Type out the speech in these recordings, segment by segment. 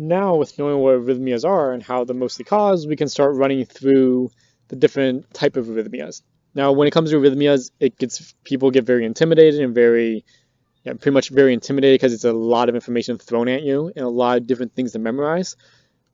Now, with knowing what arrhythmias are and how they're mostly caused, we can start running through the different type of arrhythmias. Now, when it comes to arrhythmias, people get very intimidated and pretty much very intimidated because it's a lot of information thrown at you and a lot of different things to memorize.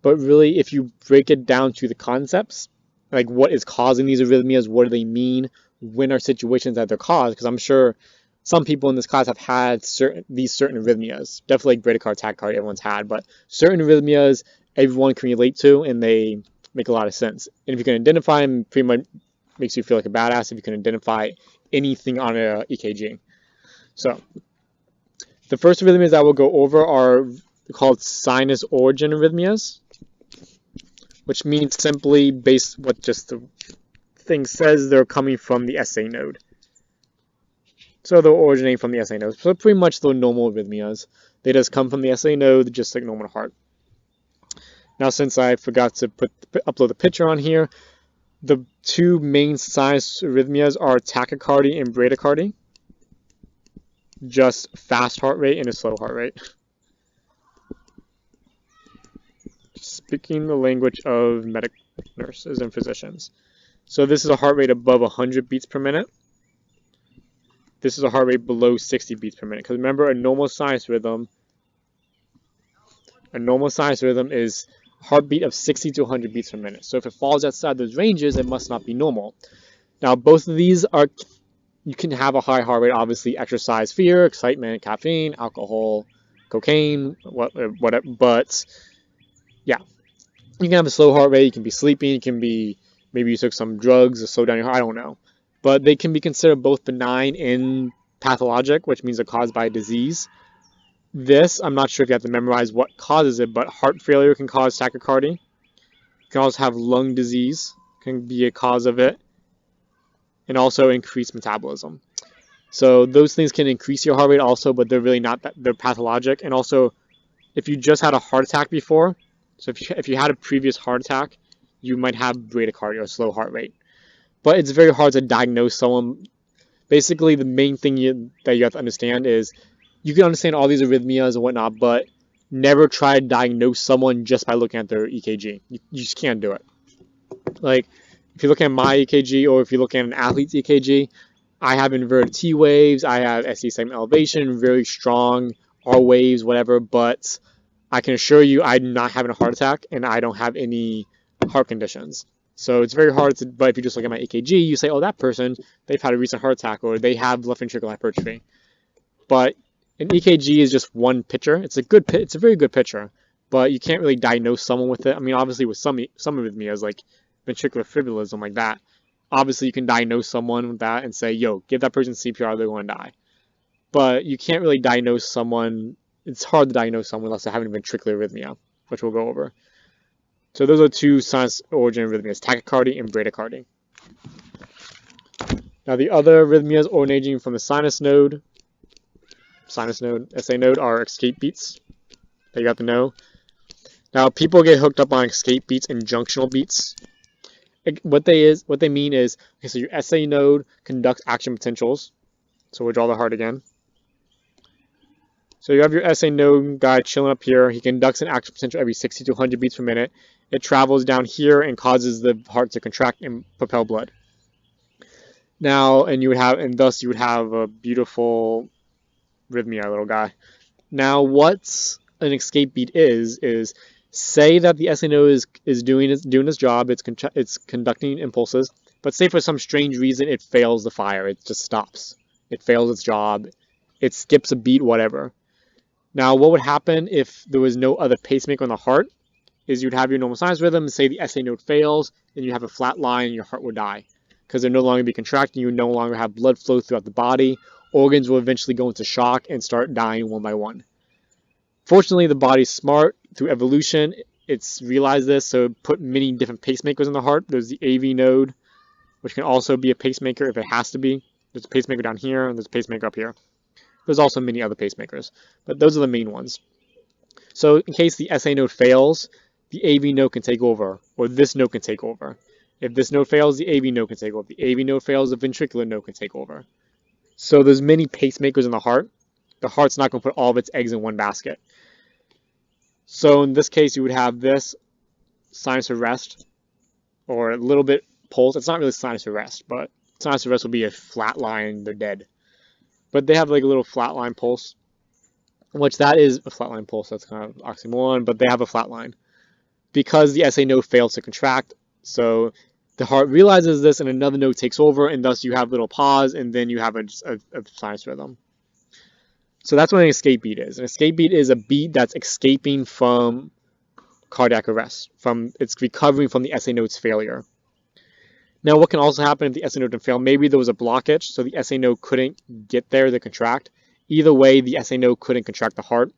But really, if you break it down to the concepts, like what is causing these arrhythmias, what do they mean, when are situations that they're caused, because I'm sure some people in this class have had certain arrhythmias, definitely like bradycardia, tachycardia, everyone's had, but certain arrhythmias everyone can relate to and they make a lot of sense. And if you can identify them, pretty much makes you feel like a badass if you can identify anything on an EKG. So the first arrhythmias that we'll go over are called sinus origin arrhythmias, which means simply based what just the thing says, they're coming from the SA node. So they'll originate from the SA node. So pretty much the normal arrhythmias. They just come from the SA node, just like normal heart. Now, since I forgot to upload the picture on here, the two main sinus arrhythmias are tachycardia and bradycardia. Just fast heart rate and a slow heart rate. Speaking the language of medical nurses and physicians. So this is a heart rate above 100 beats per minute. This is a heart rate below 60 beats per minute. Because remember, a normal sinus rhythm is heartbeat of 60 to 100 beats per minute. So if it falls outside those ranges, it must not be normal. Now, both of these are, you can have a high heart rate, obviously, exercise, fear, excitement, caffeine, alcohol, cocaine, whatever. But yeah, you can have a slow heart rate. You can be sleeping. You can be, maybe you took some drugs to slow down your heart. I don't know. But they can be considered both benign and pathologic, which means they're caused by a disease. This, I'm not sure if you have to memorize what causes it, but heart failure can cause tachycardia. You can also have lung disease, can be a cause of it, and also increased metabolism. So those things can increase your heart rate also, but they're really not that, they're pathologic. And also, if you just had a heart attack before, so if you had a previous heart attack, you might have bradycardia or slow heart rate. But it's very hard to diagnose someone. Basically, the main thing that you have to understand is you can understand all these arrhythmias and whatnot, but never try to diagnose someone just by looking at their EKG. You just can't do it. Like, if you look at my EKG or if you look at an athlete's EKG, I have inverted T waves, I have ST segment elevation, very strong R waves, whatever, but I can assure you I'm not having a heart attack and I don't have any heart conditions. So it's very hard to, but if you just look at my EKG, you say, oh, that person, they've had a recent heart attack or they have left ventricular hypertrophy. But an EKG is just one picture. It's a very good picture, but you can't really diagnose someone with it. I mean, obviously with some arrhythmias like ventricular fibrilism like that, obviously you can diagnose someone with that and say, yo, give that person CPR, they're going to die. But you can't really diagnose someone. It's hard to diagnose someone unless they're having a ventricular arrhythmia, which we'll go over. So those are two sinus origin arrhythmias, tachycardia and bradycardia. Now the other arrhythmias originating from the sinus node, SA node, are escape beats that you have to know. Now people get hooked up on escape beats and junctional beats. What they mean is, okay, so your SA node conducts action potentials. So we'll draw the heart again. So you have your SA node guy chilling up here. He conducts an action potential every 60 to 100 beats per minute. It travels down here and causes the heart to contract and propel blood. Now, and thus you would have a beautiful arrhythmia, little guy. Now, what an escape beat is say that the SA node is doing its job. It's conducting impulses, but say for some strange reason it fails the fire. It just stops. It fails its job. It skips a beat, whatever. Now, what would happen if there was no other pacemaker on the heart is you'd have your normal sinus rhythm, and say the SA node fails, and you have a flat line, and your heart will die. Because they're no longer be contracting, you no longer have blood flow throughout the body. Organs will eventually go into shock and start dying one by one. Fortunately, the body's smart. Through evolution, it's realized this, so it put many different pacemakers in the heart. There's the AV node, which can also be a pacemaker if it has to be. There's a pacemaker down here, and there's a pacemaker up here. There's also many other pacemakers, but those are the main ones. So in case the SA node fails, the AV node can take over, or this node can take over. If this node fails, the AV node can take over. If the AV node fails, the ventricular node can take over. So there's many pacemakers in the heart. The heart's not going to put all of its eggs in one basket. So in this case, you would have this sinus arrest, or a little bit pulse. It's not really sinus arrest, but sinus arrest will be a flat line, they're dead. But they have like a little flat line pulse, which that is a flat line pulse, that's kind of oxymoron, but they have a flat line. Because the SA node fails to contract, so the heart realizes this and another node takes over, and thus you have a little pause, and then you have a sinus rhythm. So that's what an escape beat is. An escape beat is a beat that's escaping from cardiac arrest, it's recovering from the SA node's failure. Now, what can also happen if the SA node didn't fail? Maybe there was a blockage, so the SA node couldn't get there to contract. Either way, the SA node couldn't contract the heart,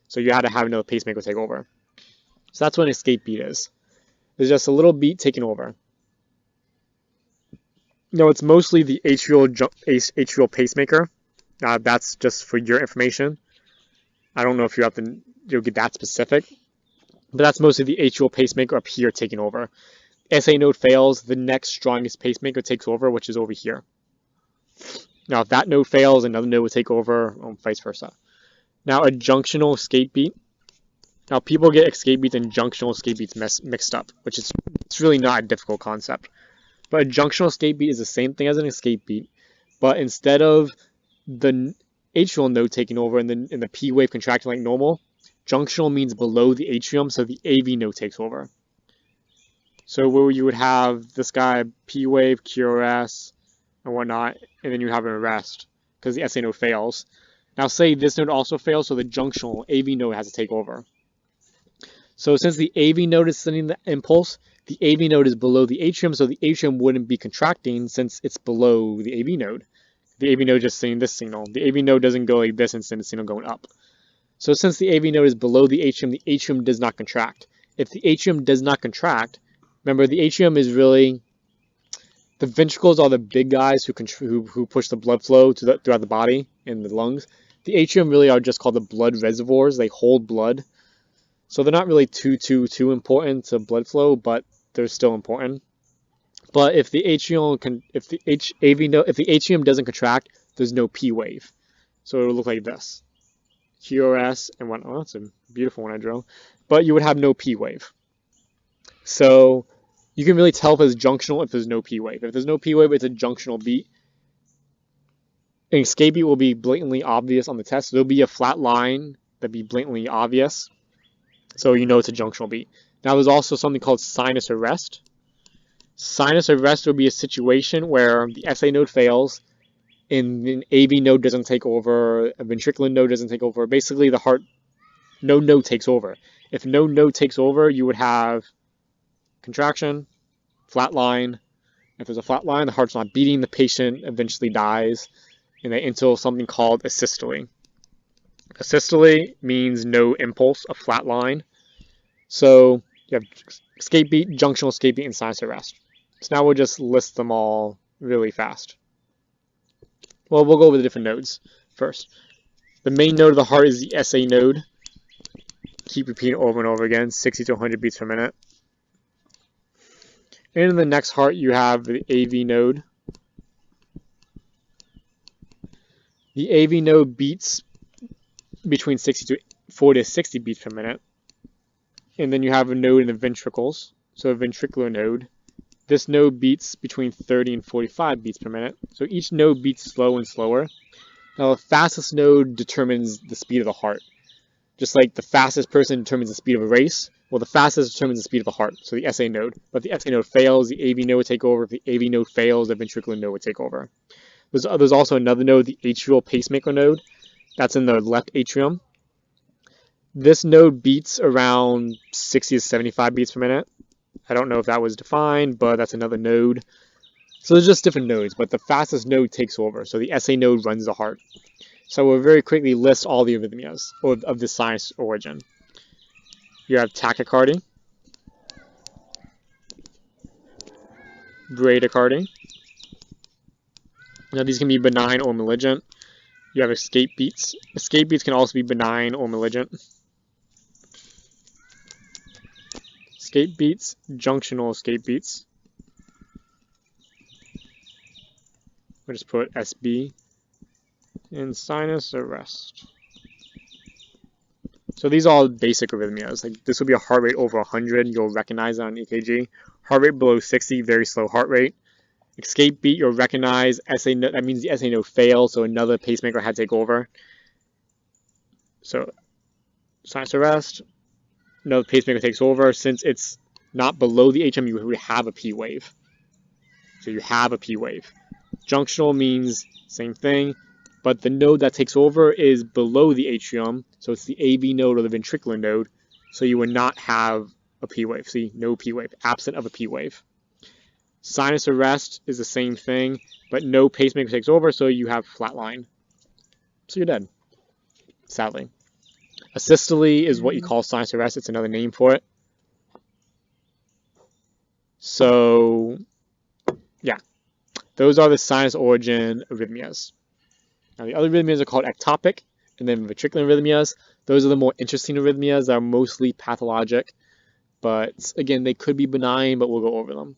so you had to have another pacemaker take over. So that's what an escape beat is. It's just a little beat taking over. No, it's mostly the atrial pacemaker. That's just for your information. I don't know if you'll get that specific, but that's mostly the atrial pacemaker up here taking over. SA node fails, the next strongest pacemaker takes over, which is over here. Now, if that node fails, another node will take over, or vice versa. Now, a junctional escape beat. Now, people get escape beats and junctional escape beats mixed up, which is it's really not a difficult concept. But a junctional escape beat is the same thing as an escape beat, but instead of the atrial node taking over and the P wave contracting like normal, junctional means below the atrium, so the AV node takes over. So where you would have this guy, P wave, QRS, and whatnot, and then you have an arrest because the SA node fails. Now say this node also fails, so the junctional AV node has to take over. So since the AV node is sending the impulse, the AV node is below the atrium, so the atrium wouldn't be contracting since it's below the AV node. The AV node just sending this signal. The AV node doesn't go like this and send the signal going up. So since the AV node is below the atrium does not contract. If the atrium does not contract, remember the atrium is really, the ventricles are the big guys who push the blood flow throughout the body and the lungs. The atrium really are just called the blood reservoirs. They hold blood. So they're not really too important to blood flow, but they're still important. But if the atrium doesn't contract, there's no P wave. So it'll look like this. QRS and whatnot. Oh, that's a beautiful one I drew. But you would have no P wave. So you can really tell if it's junctional if there's no P wave. If there's no P wave, it's a junctional beat. An escape beat will be blatantly obvious on the test. So there'll be a flat line that'll be blatantly obvious. So you know it's a junctional beat. Now there's also something called sinus arrest. Sinus arrest would be a situation where the SA node fails and an AV node doesn't take over, a ventricular node doesn't take over. Basically the heart, no node takes over. If no node takes over, you would have contraction, flat line. If there's a flat line, the heart's not beating, the patient eventually dies, and they enter something called asystole. Asystole means no impulse, a flat line. So you have escape beat, junctional escape beat, and sinus arrest. So now we'll just list them all really fast. Well, we'll go over the different nodes first. The main node of the heart is the SA node. Keep repeating over and over again, 60 to 100 beats per minute. And in the next heart, you have the AV node. The AV node beats between 40 to 60 beats per minute. And then you have a node in the ventricles, so a ventricular node. This node beats between 30 and 45 beats per minute. So each node beats slow and slower. Now the fastest node determines the speed of the heart. Just like the fastest person determines the speed of a race, well the fastest determines the speed of the heart, so the SA node. But if the SA node fails, the AV node would take over. If the AV node fails, the ventricular node would take over. There's also another node, the atrial pacemaker node. That's in the left atrium. This node beats around 60 to 75 beats per minute. I don't know if that was defined, but that's another node. So there's just different nodes, but the fastest node takes over. So the SA node runs the heart. So we'll very quickly list all the arrhythmias of the sinus origin. You have tachycardia, bradycardia. Now these can be benign or malignant. You have escape beats. Escape beats can also be benign or malignant. Escape beats, junctional escape beats. We'll just put SB. And sinus arrest. So these are all basic arrhythmias. Like this would be a heart rate over 100. You'll recognize it on EKG. Heart rate below 60, very slow heart rate. Escape beat, you'll recognize SA node. That means the SA node failed, so another pacemaker had to take over. So sinus arrest, another pacemaker takes over. Since it's not below the HM, you have a P wave. So you have a P wave. Junctional means same thing, but the node that takes over is below the atrium, so it's the AV node or the ventricular node, so you would not have a P wave. See, no P wave, absent of a P wave. Sinus arrest is the same thing, but no pacemaker takes over, so you have flatline. So you're dead, sadly. Asystole is what you call sinus arrest. It's another name for it. So, yeah. Those are the sinus origin arrhythmias. Now, the other arrhythmias are called ectopic and then ventricular arrhythmias. Those are the more interesting arrhythmias that are mostly pathologic. But, again, they could be benign, but we'll go over them.